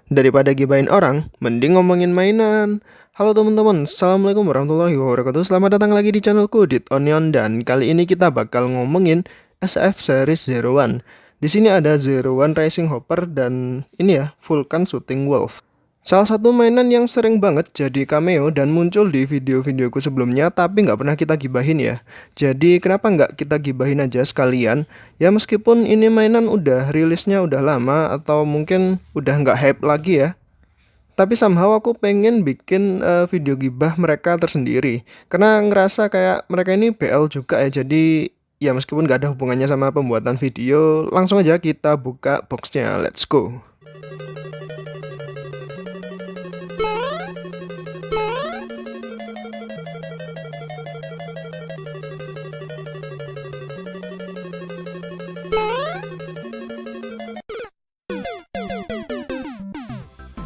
Daripada gibahin orang, mending ngomongin mainan. Halo teman-teman, Assalamualaikum warahmatullahi wabarakatuh. Selamat datang lagi di channelku, Dit Onion. Dan kali ini kita bakal ngomongin SF Series Zero One. Di sini ada Zero One Racing Hopper dan ini ya, Vulcan Shooting Wolf. Salah satu mainan yang sering banget jadi cameo dan muncul di video-videoku sebelumnya, tapi nggak pernah kita gibahin ya. Jadi kenapa nggak kita gibahin aja sekalian? Ya meskipun ini mainan udah rilisnya udah lama atau mungkin udah nggak hype lagi ya. Tapi somehow aku pengen bikin video gibah mereka tersendiri. Karena ngerasa kayak mereka ini BL juga ya. Jadi ya meskipun nggak ada hubungannya sama pembuatan video, langsung aja kita buka boxnya. Let's go.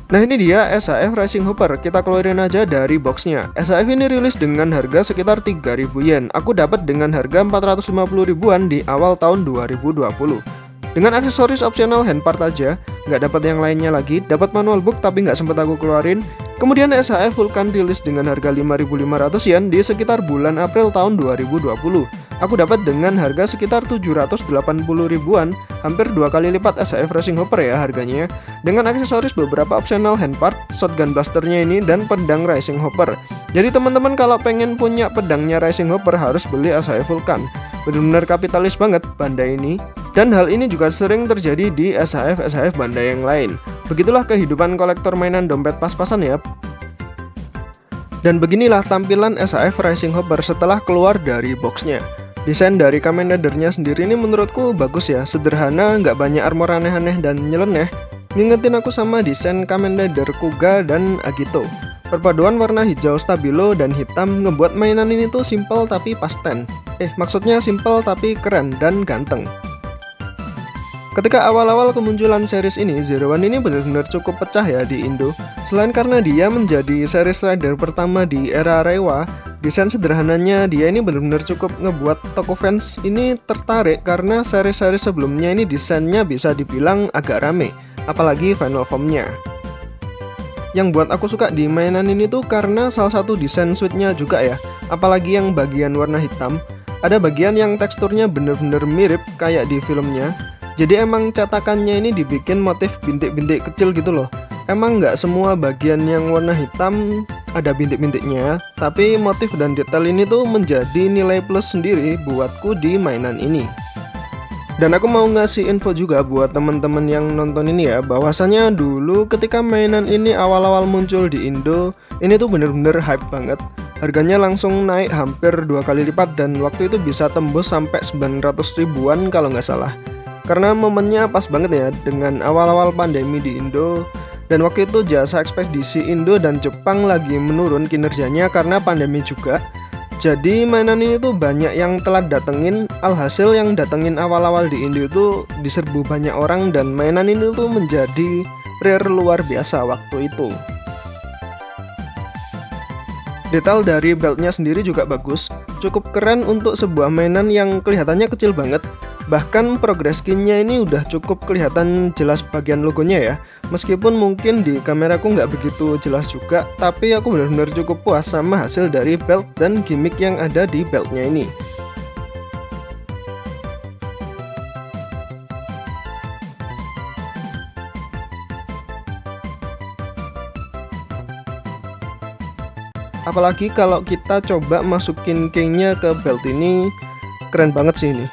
Nah ini dia SHF Racing Hopper, kita keluarin aja dari boxnya. SHF ini rilis dengan harga sekitar 3.000 yen. Aku dapat dengan harga 450 ribuan di awal tahun 2020. Dengan aksesoris opsional handpart aja, nggak dapat yang lainnya lagi. Dapat manual book tapi nggak sempat aku keluarin. Kemudian SHF Vulcan rilis dengan harga 5.500 yen di sekitar bulan April tahun 2020. Aku dapat dengan harga sekitar 780 ribuan, hampir 2 kali lipat SHF Racing Hopper ya harganya. Dengan aksesoris beberapa optional handpart, shotgun blasternya ini, dan pedang Racing Hopper. Jadi teman-teman kalau pengen punya pedangnya Racing Hopper harus beli SHF Vulcan. Benar-benar kapitalis banget Bandai ini. Dan hal ini juga sering terjadi di SHF Bandai yang lain. Begitulah kehidupan kolektor mainan dompet pas-pasan ya. Dan beginilah tampilan SHF Racing Hopper setelah keluar dari boxnya. Desain dari Kamen Rider-nya sendiri ini menurutku bagus ya, sederhana, nggak banyak armor aneh-aneh dan nyeleneh. Ngingetin aku sama desain Kamen Rider Kuga dan Agito. Perpaduan warna hijau stabilo dan hitam ngebuat mainan ini tuh simple tapi pasten. Maksudnya simple tapi keren dan ganteng. Ketika awal-awal kemunculan series ini, Zero One ini benar-benar cukup pecah ya di Indo. Selain karena dia menjadi series rider pertama di era Reiwa, desain sederhananya dia ini benar-benar cukup ngebuat toko fans ini tertarik karena seri-seri sebelumnya ini desainnya bisa dibilang agak rame, apalagi final form-nya. Yang buat aku suka di mainan ini tuh karena salah satu desain suitnya juga ya, apalagi yang bagian warna hitam. Ada bagian yang teksturnya bener-bener mirip kayak di filmnya. Jadi emang cetakannya ini dibikin motif bintik-bintik kecil gitu loh. Emang nggak semua bagian yang warna hitam ada bintik-bintiknya, tapi motif dan detail ini tuh menjadi nilai plus sendiri buatku di mainan ini. Dan aku mau ngasih info juga buat teman-teman yang nonton ini ya, bahwasanya dulu ketika mainan ini awal-awal muncul di Indo, ini tuh bener-bener hype banget. Harganya langsung naik hampir 2 kali lipat dan waktu itu bisa tembus sampai 900 ribuan kalau nggak salah. Karena momennya pas banget ya dengan awal-awal pandemi di Indo. Dan waktu itu jasa ekspedisi Indo dan Jepang lagi menurun kinerjanya karena pandemi juga. Jadi mainan ini tuh banyak yang telat datengin. Alhasil yang datengin awal-awal di Indo itu diserbu banyak orang. Dan mainan ini tuh menjadi rare luar biasa waktu itu. Detail dari beltnya sendiri juga bagus. Cukup keren untuk sebuah mainan yang kelihatannya kecil banget. Bahkan progress skinnya ini udah cukup kelihatan jelas bagian logonya ya. Meskipun mungkin di kameraku nggak begitu jelas juga, tapi aku benar-benar cukup puas sama hasil dari belt dan gimmick yang ada di beltnya ini. Apalagi kalau kita coba masukin keynya ke belt ini, keren banget sih ini.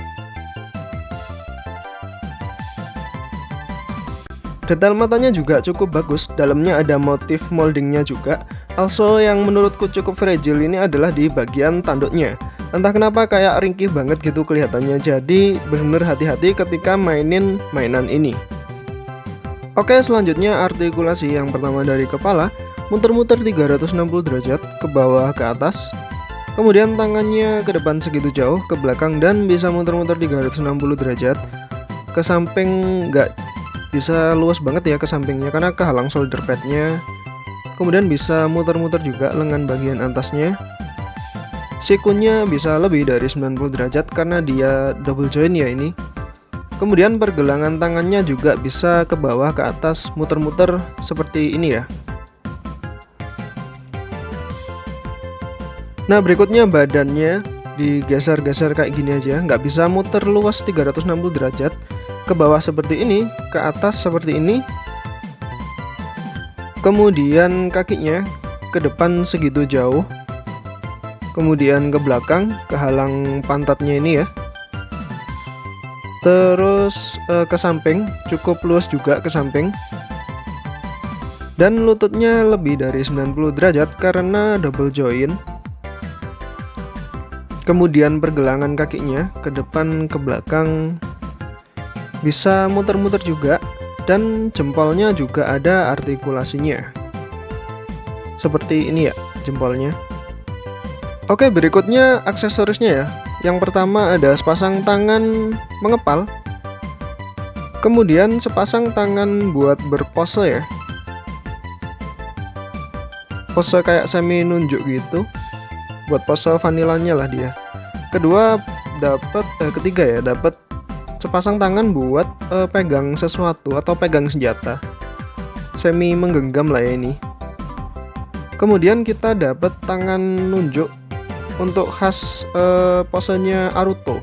Detail matanya juga cukup bagus, dalamnya ada motif moldingnya juga. Also yang menurutku cukup fragile ini adalah di bagian tanduknya. Entah kenapa kayak ringkih banget gitu kelihatannya, jadi bener-bener hati-hati ketika mainin mainan ini. Oke, selanjutnya artikulasi yang pertama dari kepala, muter-muter 360 derajat ke bawah ke atas. Kemudian tangannya ke depan segitu jauh, ke belakang dan bisa muter-muter 360 derajat. Ke samping nggak bisa luas banget ya ke sampingnya karena kehalang shoulder padnya. Kemudian bisa muter-muter juga lengan bagian atasnya. Sikunya bisa lebih dari 90 derajat karena dia double joint ya ini. Kemudian pergelangan tangannya juga bisa ke bawah ke atas, muter-muter seperti ini ya. Nah, berikutnya badannya digeser-geser kayak gini aja, nggak bisa muter luas 360 derajat. Ke bawah seperti ini, ke atas seperti ini. Kemudian kakinya ke depan segitu jauh. Kemudian ke belakang, kehalang pantatnya ini ya. Terus ke samping, cukup luas juga ke samping. Dan lututnya lebih dari 90 derajat karena double join. Kemudian pergelangan kakinya ke depan ke belakang, bisa muter-muter juga, dan jempolnya juga ada artikulasinya seperti ini ya, jempolnya. Oke, berikutnya aksesorisnya ya. Yang pertama ada sepasang tangan mengepal, kemudian sepasang tangan buat berpose ya, pose kayak semi nunjuk gitu, buat pose vanilanya lah dia. Ketiga ya, dapat sepasang tangan buat pegang sesuatu atau pegang senjata, semi menggenggam lah ya ini. Kemudian kita dapat tangan nunjuk untuk khas posenya Naruto.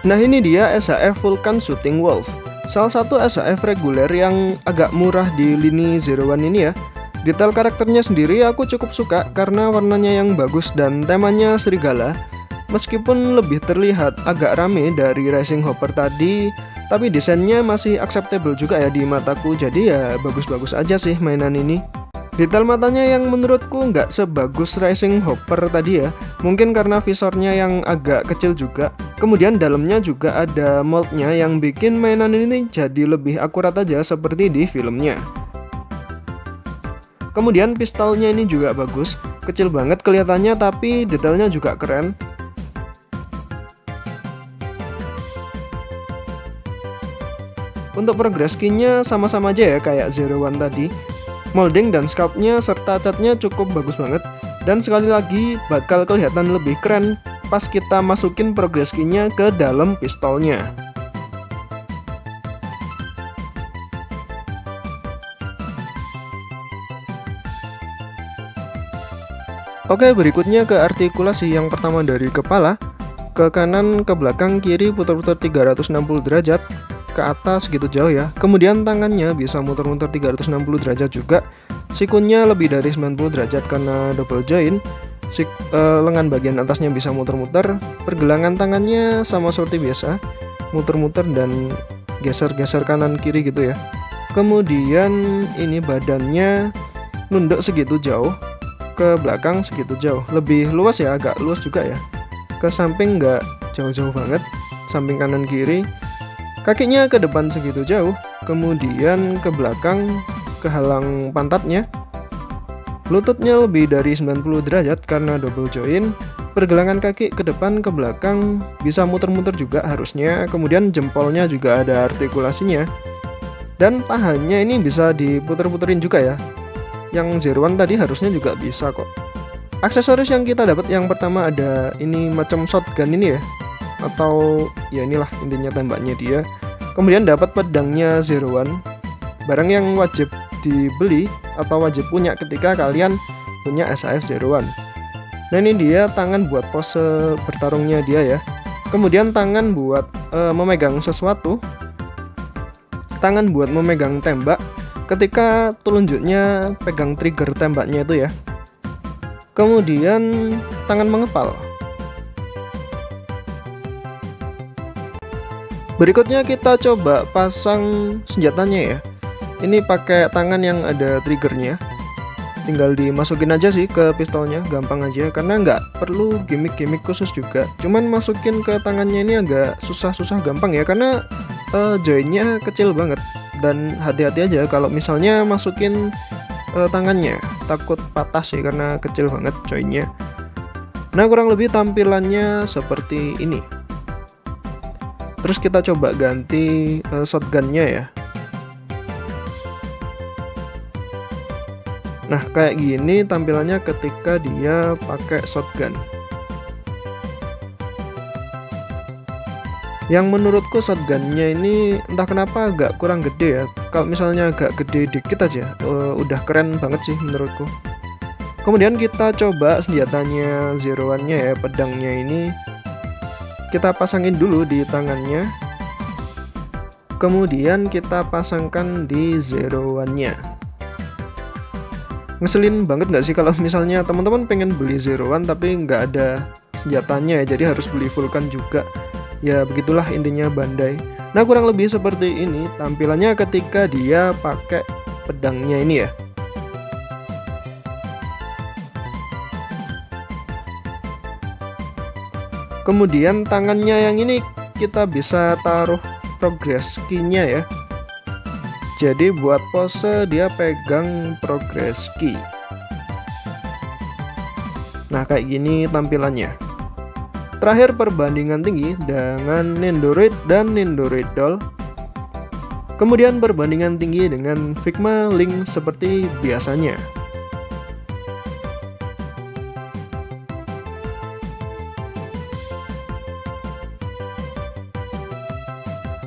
Nah, ini dia SHF Vulcan Shooting Wolf, salah satu SHF reguler yang agak murah di lini Zero One ini ya. Detail karakternya sendiri aku cukup suka karena warnanya yang bagus dan temanya serigala. Meskipun lebih terlihat agak rame dari Rising Hopper tadi, tapi desainnya masih acceptable juga ya di mataku. Jadi ya bagus-bagus aja sih mainan ini. Detail matanya yang menurutku nggak sebagus Rising Hopper tadi ya. Mungkin karena visornya yang agak kecil juga. Kemudian dalamnya juga ada moldnya yang bikin mainan ini jadi lebih akurat aja seperti di filmnya. Kemudian pistolnya ini juga bagus, kecil banget kelihatannya tapi detailnya juga keren. Untuk progress skinnya sama-sama aja ya kayak Zero One tadi. Molding dan sculptnya serta catnya cukup bagus banget. Dan sekali lagi bakal kelihatan lebih keren pas kita masukin progress skinnya ke dalam pistolnya. Oke, berikutnya ke artikulasi. Yang pertama dari kepala, ke kanan, ke belakang, kiri putar-putar 360 derajat, ke atas gitu jauh ya. Kemudian tangannya bisa muter-muter 360 derajat juga. Sikunnya lebih dari 90 derajat karena double join. Lengan bagian atasnya bisa muter-muter. Pergelangan tangannya sama seperti biasa, muter-muter dan geser-geser kanan kiri gitu ya. Kemudian ini badannya nunduk segitu jauh, ke belakang segitu jauh, lebih luas ya, agak luas juga ya. Ke samping nggak jauh-jauh banget, samping kanan kiri. Kakinya ke depan segitu jauh, kemudian ke belakang kehalang pantatnya. Lututnya lebih dari 90 derajat karena double join. Pergelangan kaki ke depan ke belakang bisa muter-muter juga harusnya. Kemudian jempolnya juga ada artikulasinya. Dan pahanya ini bisa diputer-puterin juga ya. Yang Zero One tadi harusnya juga bisa kok. Aksesoris yang kita dapat yang pertama ada ini macam shotgun ini ya, atau ya inilah intinya tembaknya dia. Kemudian dapat pedangnya Zero One, barang yang wajib dibeli atau wajib punya ketika kalian punya SHF Zero One. Nah, ini dia tangan buat pose bertarungnya dia ya. Kemudian tangan buat memegang sesuatu, tangan buat memegang tembak ketika telunjuknya pegang trigger tembaknya itu ya. Kemudian tangan mengepal. Berikutnya kita coba pasang senjatanya ya. Ini pakai tangan yang ada triggernya. Tinggal dimasukin aja sih ke pistolnya, gampang aja karena nggak perlu gimmick-gimmick khusus juga. Cuman masukin ke tangannya ini agak susah-susah gampang ya karena joinnya kecil banget. Dan hati-hati aja kalau misalnya masukin tangannya, takut patah sih karena kecil banget joinnya. Nah, kurang lebih tampilannya seperti ini. Terus kita coba ganti shotgunnya ya. Nah, kayak gini tampilannya ketika dia pakai shotgun. Yang menurutku shotgunnya ini entah kenapa agak kurang gede ya. Kalau misalnya agak gede dikit aja, udah keren banget sih menurutku. Kemudian kita coba senjatanya Zero One-nya ya, pedangnya ini kita pasangin dulu di tangannya. Kemudian kita pasangkan di Zero One-nya. Ngeselin banget nggak sih kalau misalnya teman-teman pengen beli Zero One tapi nggak ada senjatanya ya, jadi harus beli Vulcan juga. Ya begitulah intinya Bandai. Nah kurang lebih seperti ini tampilannya ketika dia pakai pedangnya ini ya. Kemudian tangannya yang ini kita bisa taruh progress key-nya ya. Jadi buat pose dia pegang progress key. Nah kayak gini tampilannya. Terakhir perbandingan tinggi dengan Nendoroid dan Nendoroid Doll. Kemudian perbandingan tinggi dengan Figma Link seperti biasanya.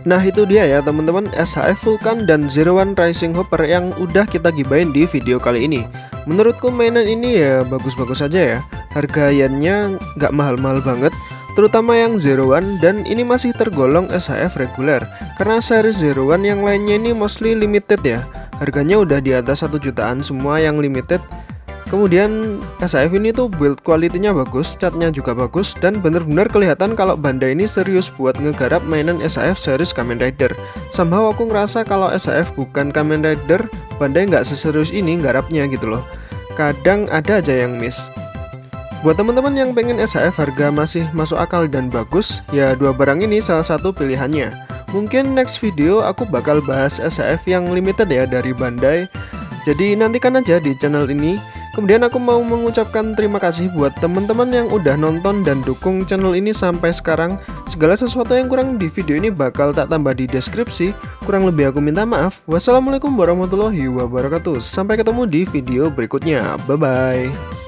Nah itu dia ya teman-teman, SHF Vulcan dan Zero One Rising Hopper yang udah kita gibain di video kali ini. Menurutku mainan ini ya bagus-bagus aja ya. Harga yennya nggak mahal-mahal banget, terutama yang Zero One, dan ini masih tergolong SHF reguler. Karena series Zero One yang lainnya ini mostly limited ya. Harganya udah di atas 1 jutaan semua yang limited. Kemudian SHF ini tuh build quality-nya bagus, catnya juga bagus, dan bener-bener kelihatan kalau Bandai ini serius buat ngegarap mainan SHF series Kamen Rider. Somehow aku ngerasa kalau SHF bukan Kamen Rider, Bandai nggak seserius ini nggarapnya gitu loh. Kadang ada aja yang miss. Buat teman-teman yang pengen SHF harga masih masuk akal dan bagus, ya dua barang ini salah satu pilihannya. Mungkin next video aku bakal bahas SHF yang limited ya dari Bandai. Jadi nantikan aja di channel ini. Kemudian aku mau mengucapkan terima kasih buat teman-teman yang udah nonton dan dukung channel ini sampai sekarang. Segala sesuatu yang kurang di video ini bakal tak tambah di deskripsi. Kurang lebih aku minta maaf. Wassalamualaikum warahmatullahi wabarakatuh. Sampai ketemu di video berikutnya. Bye-bye.